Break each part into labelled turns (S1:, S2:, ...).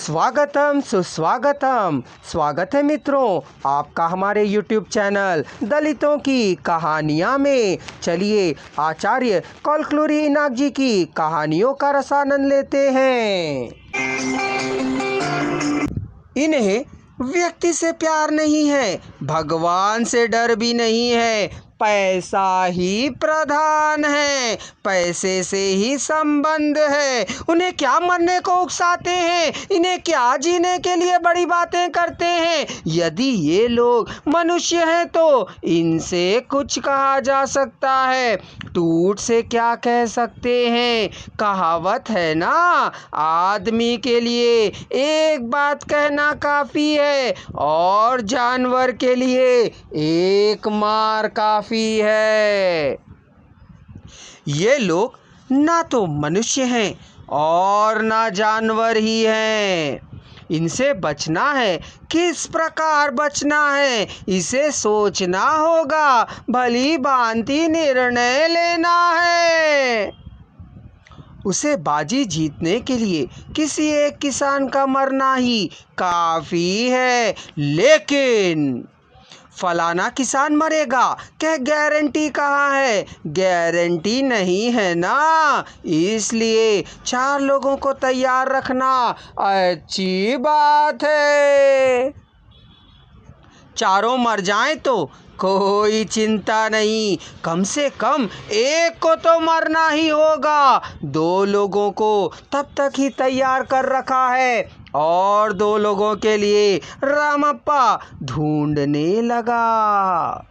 S1: स्वागतम सुस्वागतम। स्वागत है मित्रों आपका हमारे YouTube चैनल दलितों की कहानियाँ में। चलिए आचार्य कौलक्लुरी इनाक जी की कहानियों का रसानंद लेते हैं। इन्हें व्यक्ति से प्यार नहीं है, भगवान से डर भी नहीं है, पैसा ही प्रधान है, पैसे से ही संबंध है। उन्हें क्या मरने को उकसाते हैं, इन्हें क्या जीने के लिए बड़ी बातें करते हैं। यदि ये लोग मनुष्य हैं तो इनसे कुछ कहा जा सकता है, टूट से क्या कह सकते हैं। कहावत है ना, आदमी के लिए एक बात कहना काफ़ी है और जानवर के लिए एक मार काफ़ी है। ये लोग ना तो मनुष्य हैं और ना जानवर ही हैं। इनसे बचना है, किस प्रकार बचना है, इसे सोचना होगा, भली भांति निर्णय लेना है। उसे बाजी जीतने के लिए किसी एक किसान का मरना ही काफ़ी है, लेकिन फलाना किसान मरेगा, क्या गारंटी कहाँ है? गारंटी नहीं है ना, इसलिए 4 लोगों को तैयार रखना अच्छी बात है। चारों मर जाएं तो कोई चिंता नहीं, कम से कम एक को तो मरना ही होगा। 2 लोगों को तब तक ही तैयार कर रखा है और 2 लोगों के लिए रामप्पा ढूंढने लगा।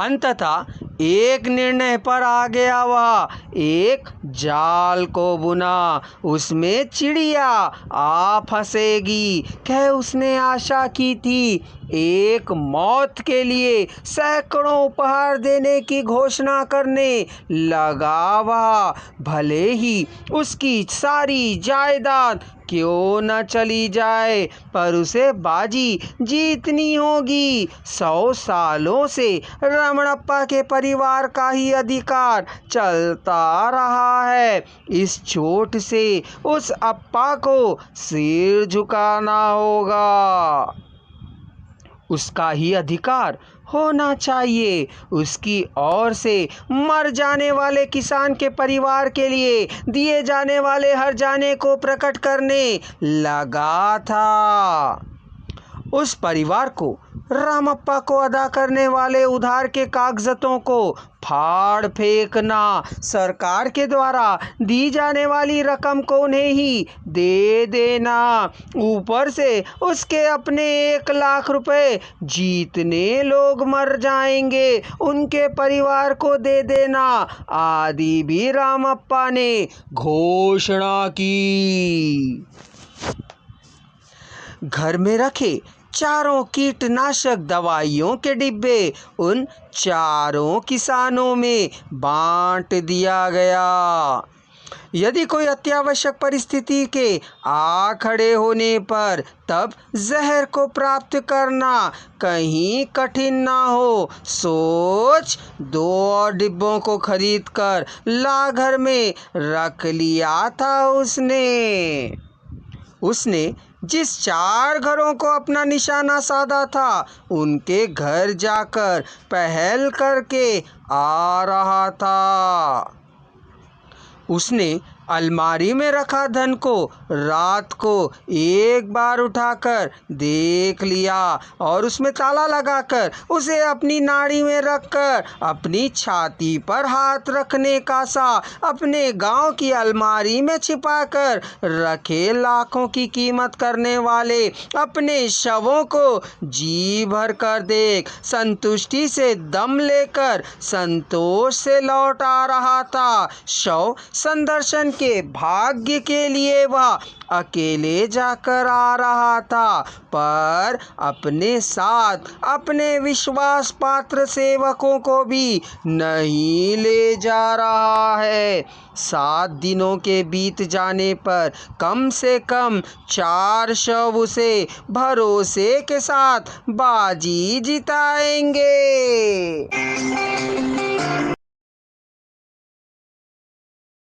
S1: अंततः एक निर्णय पर आ गया। वह एक जाल को बुना, उसमें चिड़िया आ फंसेगी, कह उसने आशा की थी। एक मौत के लिए सैकड़ों उपहार देने की घोषणा करने लगा। वह भले ही उसकी सारी जायदाद क्यों न चली जाए, पर उसे बाजी जीतनी होगी। 100 सालों से रमणप्पा के परिवार का ही अधिकार चलता रहा है। इस चोट से उस अप्पा को सिर झुकाना होगा, उसका ही अधिकार होना चाहिए। उसकी ओर से मर जाने वाले किसान के परिवार के लिए दिए जाने वाले हर जाने को प्रकट करने लगा था। उस परिवार को रामप्पा को अदा करने वाले उधार के कागजों को फाड़ फेंकना, सरकार के द्वारा दी जाने वाली रकम को उन्हें ही दे देना, ऊपर से उसके अपने 1 लाख रुपए जितने लोग मर जाएंगे उनके परिवार को दे देना आदि भी रामप्पा ने घोषणा की। घर में रखे चारों कीटनाशक दवाइयों के डिब्बे उन 4 किसानों में बांट दिया गया। यदि कोई अत्यावश्यक परिस्थिति के आ खड़े होने पर तब जहर को प्राप्त करना कहीं कठिन ना हो, सोच 2 और डिब्बों को खरीद कर ला घर में रख लिया था उसने जिस 4 घरों को अपना निशाना साधा था, उनके घर जाकर पहल करके आ रहा था। उसने अलमारी में रखा धन को रात को एक बार उठाकर देख लिया और उसमें ताला लगाकर उसे अपनी नाड़ी में रखकर अपनी छाती पर हाथ रखने का सा अपने गांव की अलमारी में छिपाकर रखे लाखों की कीमत करने वाले अपने शवों को जी भर कर देख संतुष्टि से दम लेकर संतोष से लौट आ रहा था। शव संदर्शन के भाग्य के लिए वह अकेले जाकर आ रहा था, पर अपने साथ अपने विश्वास पात्र सेवकों को भी नहीं ले जा रहा है। 7 दिनों के बीत जाने पर कम से कम 4 शव उसे भरोसे के साथ बाजी जिताएंगे।